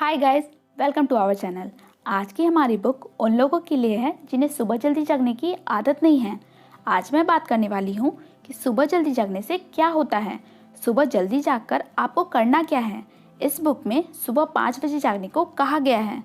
Hi guys, welcome to our channel. आज की हमारी बुक उन लोगों के लिए है जिन्हें सुबह जल्दी जगने की आदत नहीं है। आज मैं बात करने वाली हूँ कि सुबह जल्दी जगने से क्या होता है, सुबह जल्दी जागकर आपको करना क्या है। इस बुक में सुबह 5 बजे जागने को कहा गया है।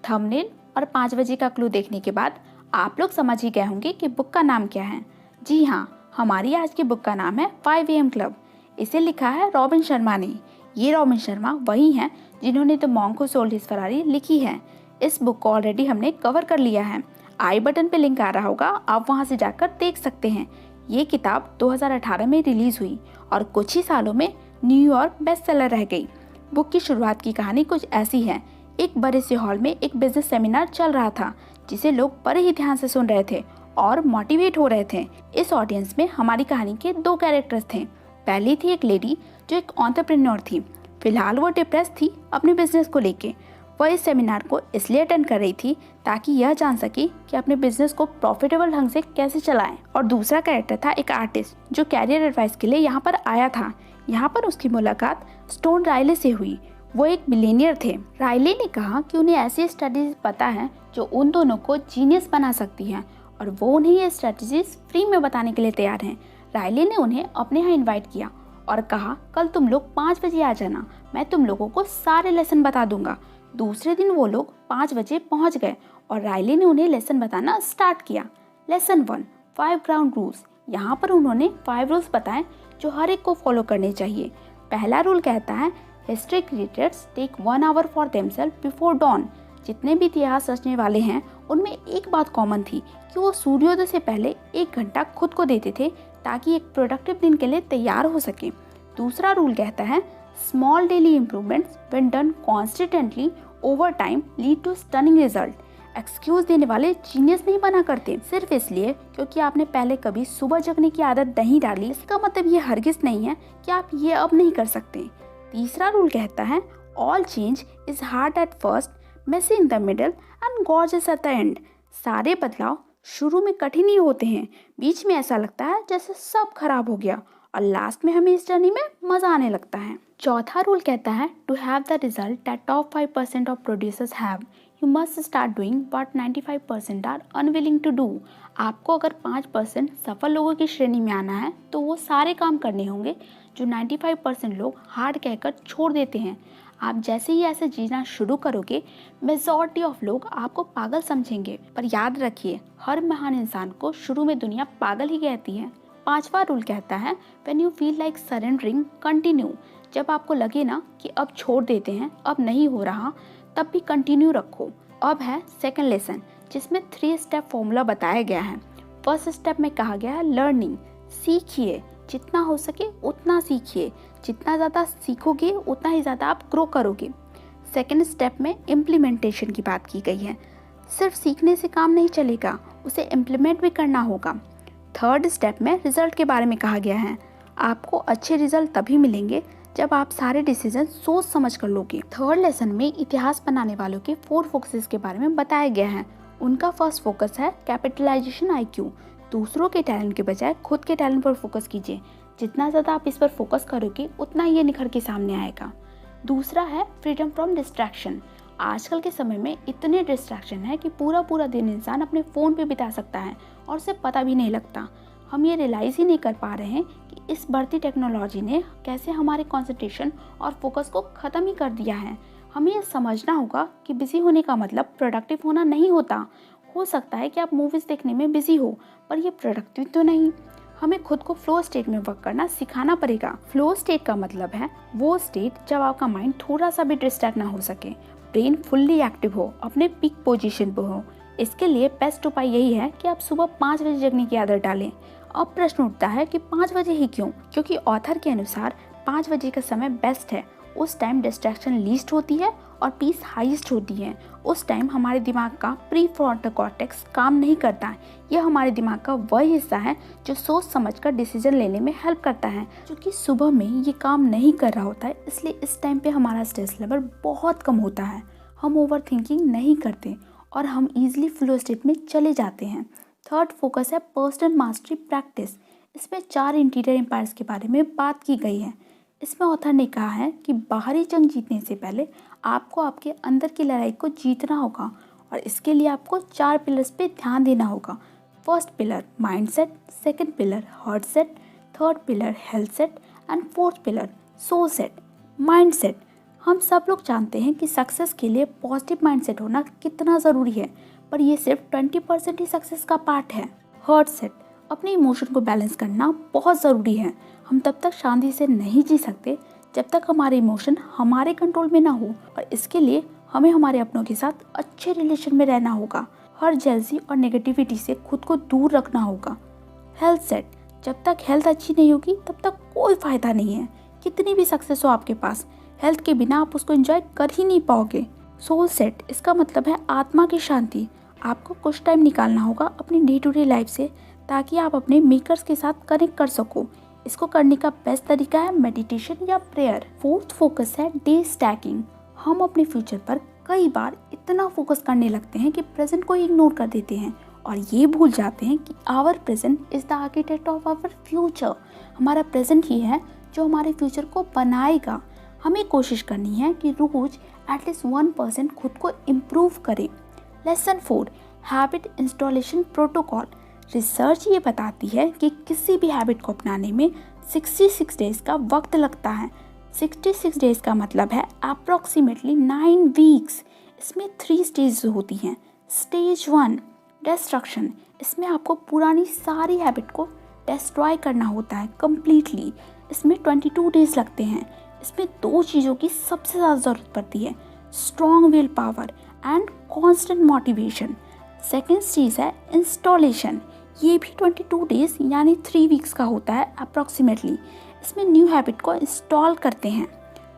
थंबनेल और 5 बजे का क्लू देखने के बाद आप लोग समझ ही गए होंगे कि बुक का नाम क्या है। जी हाँ, हमारी आज की बुक का नाम है 5 AM क्लब। इसे लिखा है रॉबिन शर्मा ने। ये रॉबिन शर्मा वही हैं जिन्होंने the monk who sold his Ferrari लिखी है। इस बुक को ऑलरेडी हमने कवर कर लिया है। आई बटन पे लिंक आ रहा होगा, आप वहां से जाकर देख सकते हैं। ये किताब 2018 में रिलीज हुई और कुछ ही सालों में न्यूयॉर्क बेस्ट सेलर रह गई। बुक की शुरुआत की कहानी कुछ ऐसी है। एक बड़े से हॉल में एक बिजनेस सेमिनार चल रहा था जिसे लोग बड़े ही ध्यान से सुन रहे थे और मोटिवेट हो रहे थे। इस ऑडियंस में हमारी कहानी के 2 कैरेक्टर्स थे। पहली थी एक लेडी जो एक एंटरप्रेन्योर थी। फिलहाल वो डिप्रेस थी अपने बिजनेस को लेके। वह इस सेमिनार को इसलिए अटेंड कर रही थी ताकि यह जान सके कि अपने बिजनेस को प्रॉफिटेबल ढंग से कैसे चलाएं। और दूसरा कैरेक्टर था एक आर्टिस्ट जो कैरियर एडवाइस के लिए यहाँ पर आया था। यहाँ पर उसकी मुलाकात स्टोन रायले से हुई। वो एक मिलेनियर थे। रायले ने कहा कि उन्हें ऐसी स्ट्रेटेजीज पता है जो उन दोनों को जीनियस बना सकती हैं और वो उन्हें ये स्ट्रेटेजीज फ्री में बताने के लिए तैयार हैं। रायले ने उन्हें अपने यहाँ इन्वाइट किया और कहा, कल तुम लोग 5 बजे आ जाना, मैं तुम लोगों को सारे लेसन बता दूंगा। दूसरे दिन वो लोग 5 बजे पहुंच गए और रायले ने उन्हें लेसन बताना स्टार्ट किया। Lesson 1, 5 ground rules. यहाँ पर उन्होंने 5 रूल्स बताए जो हर एक को फॉलो करने चाहिए। पहला रूल कहता है, history creators take 1 hour for themselves before dawn. जितने भी इतिहास रचने वाले हैं उनमें एक बात कॉमन थी कि वो सूर्योदय से पहले 1 घंटा खुद को देते थे ताकि एक प्रोडक्टिव दिन के लिए तैयार हो सके। दूसरा रूल कहता है, small daily improvements when done consistently over time lead to stunning result. Excuse देने वाले जीनियस नहीं बना करते सिर्फ इसलिए क्योंकि आपने पहले कभी सुबह जगने की आदत नहीं डाली। इसका मतलब ये हरगिज नहीं है कि आप ये अब नहीं कर सकते। तीसरा रूल कहता है, all change is hard at first, messy in the middle and gorgeous at the end. सारे बदलाव शुरू में कठिन ही होते हैं, बीच में ऐसा लगता है जैसे सब खराब हो गया और लास्ट में हमें इस जर्नी में मजा आने लगता है। चौथा रूल कहता है, to have the result that top 5% of producers have, you must start doing what 95% are unwilling to do. आपको अगर 5% सफल लोगों की श्रेणी में आना है तो वो सारे काम करने होंगे जो 95% लोग हार्ड कहकर छोड़ देते हैं। आप जैसे ही ऐसे जीना शुरू करोगे, मेजॉरिटी ऑफ लोग आपको पागल समझेंगे, पर याद रखिए हर महान इंसान को शुरू में दुनिया पागल ही कहती है। पांचवा रूल कहता है, when you feel like surrendering continue. जब आपको लगे ना कि अब छोड़ देते हैं, अब नहीं हो रहा, तब भी कंटिन्यू रखो। अब है सेकंड लेसन जिसमें 3 स्टेप फॉर्मूला बताया गया है। फर्स्ट स्टेप में कहा गया है लर्निंग, सीखिए, जितना हो सके उतना सीखिए। जितना ज़्यादा सीखोगे उतना ही ज़्यादा आप ग्रो करोगे। सेकेंड स्टेप में इम्प्लीमेंटेशन की बात की गई है। सिर्फ सीखने से काम नहीं चलेगा, उसे इम्प्लीमेंट भी करना होगा। थर्ड स्टेप में रिजल्ट के बारे में कहा गया है। आपको अच्छे रिजल्ट तभी मिलेंगे जब आप सारे डिसीजन सोच समझ कर लोगे। थर्ड लेसन में इतिहास बनाने वालों के 4 फोकसेस के बारे में बताया गया है। उनका फर्स्ट फोकस है कैपिटलाइजेशन IQ। दूसरों के टैलेंट के बजाय खुद के टैलेंट पर फोकस कीजिए। जितना ज़्यादा आप इस पर फोकस करोगे उतना ये निखर के सामने आएगा। दूसरा है फ्रीडम फ्रॉम डिस्ट्रैक्शन। आजकल के समय में इतने डिस्ट्रैक्शन है कि पूरा पूरा दिन इंसान अपने फ़ोन पे बिता सकता है और उसे पता भी नहीं लगता। हम ये रियलाइज़ ही नहीं कर पा रहे हैं कि इस बढ़ती टेक्नोलॉजी ने कैसे हमारे कंसंट्रेशन और फोकस को ख़त्म ही कर दिया है। हमें ये समझना होगा कि बिज़ी होने का मतलब प्रोडक्टिव होना नहीं होता। हो सकता है कि आप मूवीज़ देखने में बिजी हो, पर ये प्रोडक्टिव तो नहीं। हमें खुद को फ्लो स्टेट में वर्क करना सिखाना पड़ेगा। फ्लो स्टेट का मतलब है वो स्टेट जब आपका माइंड थोड़ा सा भी डिस्ट्रैक्ट ना हो सके, ब्रेन फुल्ली एक्टिव हो, अपने पीक पोजीशन पर हो। इसके लिए बेस्ट उपाय यही है कि आप सुबह 5 बजे जगने की आदत डालें। अब प्रश्न उठता है कि 5 बजे ही क्यों? क्योंकि ऑथर के अनुसार 5 बजे का समय बेस्ट है। उस टाइम डिस्ट्रैक्शन लीस्ट होती है और पीस हाईएस्ट होती है। उस टाइम हमारे दिमाग का प्रीफ्रंटल कॉर्टेक्स काम नहीं करता है। यह हमारे दिमाग का वह हिस्सा है जो सोच समझकर डिसीजन लेने में हेल्प करता है। क्योंकि सुबह में ये काम नहीं कर रहा होता है, इसलिए इस टाइम पे हमारा स्ट्रेस लेवल बहुत कम होता है। हम ओवर थिंकिंग नहीं करते और हम ईजिली फ्लो स्टेट में चले जाते हैं। थर्ड फोकस है पर्सनल मास्टरी प्रैक्टिस। इसमें 4 इंटीरियर एम्पायर्स के बारे में बात की गई है। इसमें ऑथर ने कहा है कि बाहरी जंग जीतने से पहले आपको आपके अंदर की लड़ाई को जीतना होगा और इसके लिए आपको 4 पिलर्स पे ध्यान देना होगा। First pillar mindset, second pillar heart set, third pillar health set and fourth pillar soul set. Mindset, हम सब लोग जानते हैं कि सक्सेस के लिए पॉजिटिव माइंडसेट होना कितना ज़रूरी है, पर ये सिर्फ 20% ही सक्सेस का पार्ट है। हार्ट सेट, अपने इमोशन को बैलेंस करना बहुत ज़रूरी है। हम तब तक शांति से नहीं जी सकते जब तक हमारे इमोशन हमारे कंट्रोल में ना हो, और इसके लिए हमें हमारे अपनों के साथ अच्छे रिलेशन में रहना होगा। हर जेलसी और नेगेटिविटी से खुद को दूर रखना होगा। हेल्थ सेट, जब तक हेल्थ अच्छी नहीं होगी तब तक कोई फ़ायदा नहीं है। कितनी भी सक्सेस हो आपके पास, हेल्थ के बिना आप उसको एंजॉय कर ही नहीं पाओगे। सोल सेट, इसका मतलब है आत्मा की शांति। आपको कुछ टाइम निकालना होगा अपनी डे टू डे लाइफ से, ताकि आप अपने मेकर्स के साथ कनेक्ट कर सको। इसको करने का बेस्ट तरीका है मेडिटेशन या प्रेयर। फोर्थ फोकस है डे स्टैकिंग। हम अपने फ्यूचर पर कई बार इतना फोकस करने लगते हैं कि प्रेजेंट को इग्नोर कर देते हैं और ये भूल जाते हैं कि our present is the architect of our future. हमारा प्रेजेंट ही है जो हमारे फ्यूचर को बनाएगा। हमें कोशिश करनी है कि रोज एटलीस्ट 1% खुद को इम्प्रूव करें। Lesson 4, habit installation protocol. Research ये बताती है कि किसी भी हैबिट को अपनाने में 66 डेज का वक्त लगता है। 66 डेज का मतलब है अप्रॉक्सीमेटली 9 वीक्स। इसमें 3 स्टेज होती हैं। स्टेज 1 डिस्ट्रक्शन, इसमें आपको पुरानी सारी हैबिट को डिस्ट्रॉय करना होता है कम्प्लीटली। इसमें 22 डेज लगते हैं। इसमें 2 चीज़ों की सबसे ज़्यादा ज़रूरत पड़ती है, strong will power and constant motivation. Second चीज़ है इंस्टॉलेशन, ये भी 22 डेज यानी 3 वीक्स का होता है अप्रॉक्सीमेटली। इसमें न्यू हैबिट को इंस्टॉल करते हैं।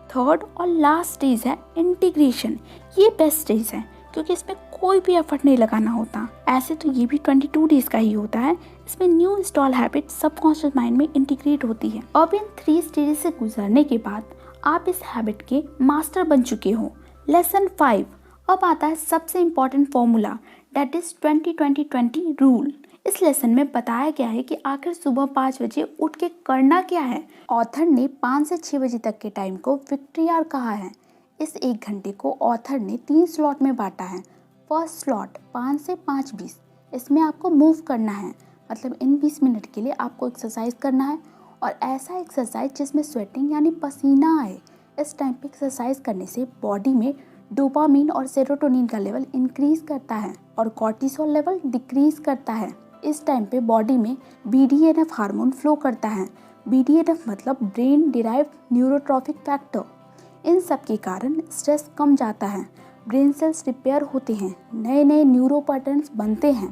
थर्ड और लास्ट स्टेज है इंटीग्रेशन, ये बेस्ट स्टेज है क्योंकि इसमें कोई भी एफर्ट नहीं लगाना होता। ऐसे तो ये भी 22 डेज का ही होता है। इसमें new install habit subconscious mind में इंटीग्रेट होती है। अब इन 3 स्टेज से गुजरने के बाद आप इस हैबिट के मास्टर बन चुके हो। लेसन 5, अब आता है सबसे important formula, that is 20-20-20 rule. इस लेसन में बताया गया है कि आखिर सुबह 5 बजे उठ के करना क्या है। ऑथर ने 5 से 6 बजे तक के टाइम को विक्ट्री आवर कहा है। इस 1 घंटे को ऑथर ने 3 स्लॉट में बांटा है। फर्स्ट स्लॉट 5 से 5:20, इसमें आपको मूव करना है, मतलब इन 20 मिनट के लिए आपको एक्सरसाइज करना है, और ऐसा एक्सरसाइज जिसमें स्वेटिंग यानी पसीना आए। इस टाइम पे एक्सरसाइज करने से बॉडी में डोपामीन और सेरोटोनिन का लेवल इंक्रीज करता है और कॉर्टिसोल लेवल डिक्रीज करता है। इस टाइम पे बॉडी में BDNF हार्मोन फ्लो करता है। BDNF मतलब ब्रेन डिराइव्ड न्यूरोट्रॉफिक फैक्टर। इन सब के कारण स्ट्रेस कम जाता है, ब्रेन सेल्स रिपेयर होते हैं, नए नए न्यूरो पैटर्न्स बनते हैं,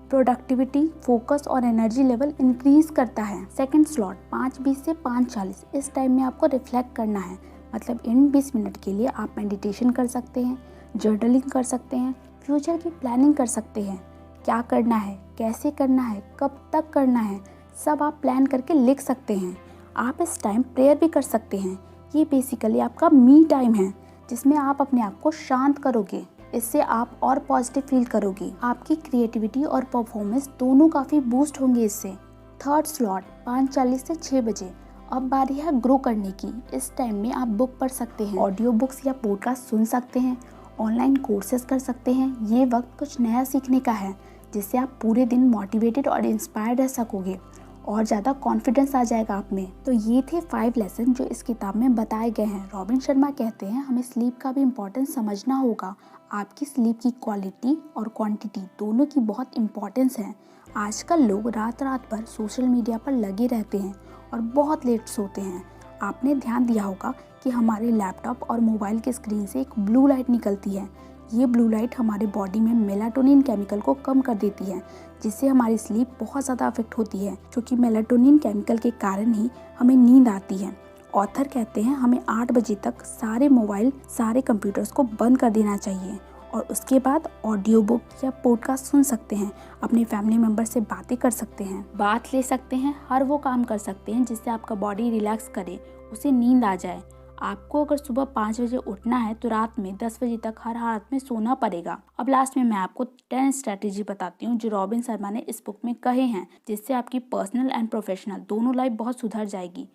प्रोडक्टिविटी, फोकस और एनर्जी लेवल इंक्रीज करता है। सेकंड स्लॉट 5:20 से 5:40, इस टाइम में आपको रिफ्लेक्ट करना है, मतलब इन 20 मिनट के लिए आप मेडिटेशन कर सकते हैं, जर्नलिंग कर सकते हैं, फ्यूचर की प्लानिंग कर सकते हैं। क्या करना है, कैसे करना है, कब तक करना है, सब आप प्लान करके लिख सकते हैं। आप इस टाइम प्रेयर भी कर सकते हैं। ये बेसिकली आपका मी टाइम है जिसमें आप अपने आप को शांत करोगे। इससे आप और पॉजिटिव फील करोगे। आपकी क्रिएटिविटी और परफॉर्मेंस दोनों काफ़ी बूस्ट होंगे इससे। थर्ड स्लॉट 5:40 से 6 बजे। अब बारी है ग्रो करने की। इस टाइम में आप बुक पढ़ सकते हैं, ऑडियो बुक्स या पॉडकास्ट सुन सकते हैं, ऑनलाइन कोर्सेज कर सकते हैं। ये वक्त कुछ नया सीखने का है जिससे आप पूरे दिन मोटिवेटेड और इंस्पायर्ड रह सकोगे और ज़्यादा कॉन्फिडेंस आ जाएगा आप में। तो ये थे 5 लेसन जो इस किताब में बताए गए हैं। रॉबिन शर्मा कहते हैं हमें स्लीप का भी इम्पोर्टेंस समझना होगा। आपकी स्लीप की क्वालिटी और क्वांटिटी दोनों की बहुत इम्पोर्टेंस है। आजकल लोग रात रात भर सोशल मीडिया पर लगे रहते हैं और बहुत लेट सोते हैं। आपने ध्यान दिया होगा कि हमारे लैपटॉप और मोबाइल के स्क्रीन से एक ब्लू लाइट निकलती है। ये ब्लू लाइट हमारे बॉडी में मेलाटोनिन केमिकल को कम कर देती है, जिससे हमारी स्लीप बहुत ज़्यादा अफेक्ट होती है, क्योंकि मेलाटोनिन केमिकल के कारण ही हमें नींद आती है। ऑथर कहते हैं हमें 8 बजे तक सारे मोबाइल, सारे कंप्यूटर्स को बंद कर देना चाहिए और उसके बाद ऑडियो बुक या पॉडकास्ट सुन सकते हैं, अपने फैमिली मेम्बर से बातें कर सकते हैं, बात ले सकते हैं, हर वो काम कर सकते हैं जिससे आपका बॉडी रिलैक्स करे, उसे नींद आ जाए। आपको अगर सुबह 5 बजे उठना है तो रात में 10 बजे तक हर हालत में सोना पड़ेगा। अब लास्ट में मैं आपको 10 स्ट्रैटेजी बताती हूँ जो रॉबिन शर्मा ने इस बुक में कहे हैं, जिससे आपकी पर्सनल एंड प्रोफेशनल दोनों लाइफ बहुत सुधर जाएगी।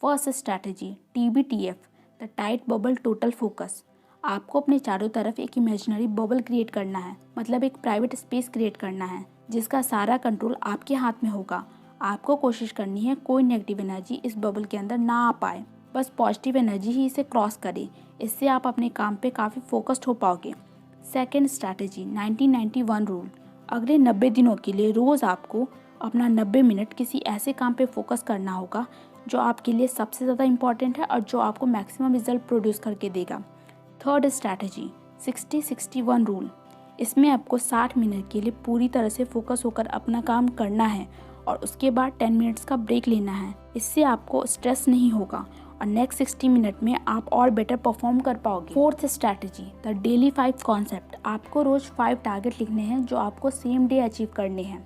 First strategy TBTF, the tight bubble total focus. आपको अपने चारों तरफ एक इमेजिनरी बबल क्रिएट करना है, मतलब एक प्राइवेट स्पेस क्रिएट करना है जिसका सारा कंट्रोल आपके हाथ में होगा। आपको कोशिश करनी है कोई नेगेटिव एनर्जी इस बबल के अंदर ना आ पाए, बस पॉजिटिव एनर्जी ही इसे क्रॉस करे। इससे आप अपने काम पे काफ़ी फोकस्ड हो पाओगे। Second strategy, 1991 rule. अगले 90 दिनों के लिए रोज़ आपको अपना 90 मिनट किसी ऐसे काम पे फोकस करना होगा जो आपके लिए सबसे ज़्यादा इम्पॉर्टेंट है और जो आपको मैक्सिमम रिजल्ट प्रोड्यूस करके देगा। Third strategy, 60-61 rule. इसमें आपको 60 मिनट के लिए पूरी तरह से फोकस होकर अपना काम करना है और उसके बाद 10 मिनट्स का ब्रेक लेना है। इससे आपको स्ट्रेस नहीं होगा और नेक्स्ट 60 मिनट में आप और बेटर परफॉर्म कर पाओगे। Fourth strategy, the daily 5 concept. आपको रोज 5 टारगेट लिखने हैं जो आपको सेम डे अचीव करने हैं।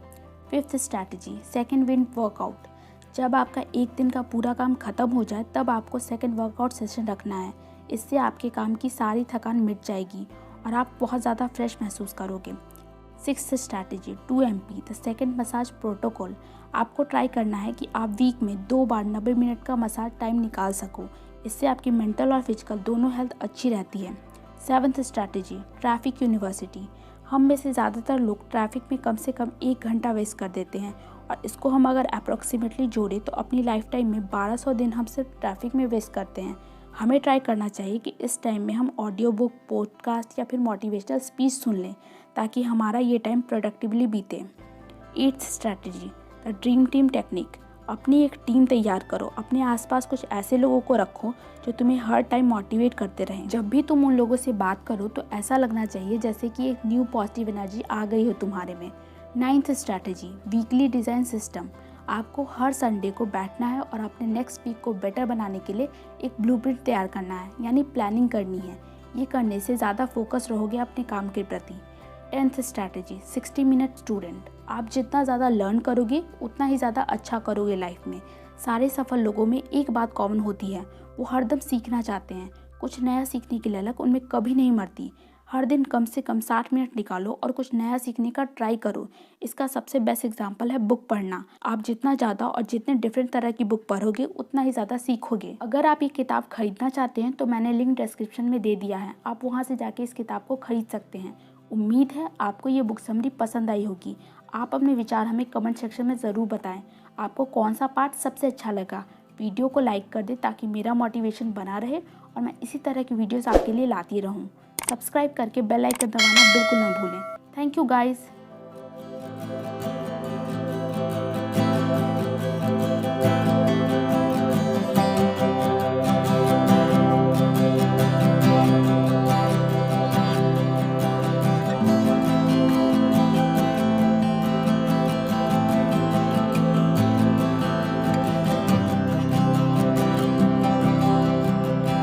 Fifth strategy, second wind workout. जब आपका एक दिन का पूरा काम खत्म हो जाए तब आपको सेकेंड वर्कआउट सेशन रखना है। इससे आपके काम की सारी थकान मिट जाएगी और आप बहुत ज़्यादा फ्रेश महसूस करोगे। Sixth strategy, 2MP, the second massage protocol. आपको ट्राई करना है कि आप वीक में 2 बार 90 मिनट का मसाज टाइम निकाल सको। इससे आपकी मेंटल और फिजिकल दोनों हेल्थ अच्छी रहती है। Seventh strategy, traffic university. हम में से ज़्यादातर लोग ट्रैफिक में कम से कम 1 घंटा वेस्ट कर देते हैं और इसको हम अगर अप्रॉक्सीमेटली जोड़ें तो अपनी लाइफ टाइम में 1200 दिन हम सिर्फ ट्रैफिक में वेस्ट करते हैं। हमें ट्राई करना चाहिए कि इस टाइम में हम ऑडियो बुक, पॉडकास्ट या फिर मोटिवेशनल स्पीच सुन लें ताकि हमारा ये टाइम प्रोडक्टिवली बीते। Eighth strategy, the dream team technique. अपनी एक टीम तैयार करो। अपने आसपास कुछ ऐसे लोगों को रखो जो तुम्हें हर टाइम मोटिवेट करते रहें। जब भी तुम उन लोगों से बात करो तो ऐसा लगना चाहिए जैसे कि एक न्यू पॉजिटिव एनर्जी आ गई हो तुम्हारे में। Ninth strategy, weekly design system. आपको हर संडे को बैठना है और अपने नेक्स्ट वीक को बेटर बनाने के लिए एक ब्लूप्रिंट तैयार करना है, यानी प्लानिंग करनी है। ये करने से ज़्यादा फोकस रहोगे अपने काम के प्रति। 10th strategy, 60 minute student. आप जितना ज़्यादा लर्न करोगे उतना ही ज़्यादा अच्छा करोगे लाइफ में। सारे सफल लोगों में एक बात कॉमन होती है, वो हरदम सीखना चाहते हैं। कुछ नया सीखने की ललक उनमें कभी नहीं मरती। हर दिन कम से कम 60 मिनट निकालो और कुछ नया सीखने का ट्राई करो। इसका सबसे बेस्ट एग्जांपल है बुक पढ़ना। आप जितना ज़्यादा और जितने डिफरेंट तरह की बुक पढ़ोगे उतना ही ज़्यादा सीखोगे। अगर आप ये किताब खरीदना चाहते हैं तो मैंने लिंक डिस्क्रिप्शन में दे दिया है, आप वहाँ से जाके इस किताब को खरीद सकते हैं। उम्मीद है आपको ये बुक समरी पसंद आई होगी। आप अपने विचार हमें कमेंट सेक्शन में ज़रूर बताएं। आपको कौन सा पार्ट सबसे अच्छा लगा। वीडियो को लाइक कर दें ताकि मेरा मोटिवेशन बना रहे और मैं इसी तरह की वीडियोस आपके लिए लाती रहूं। सब्सक्राइब करके बेल आइकन दबाना बिल्कुल ना भूलें। Thank you guys.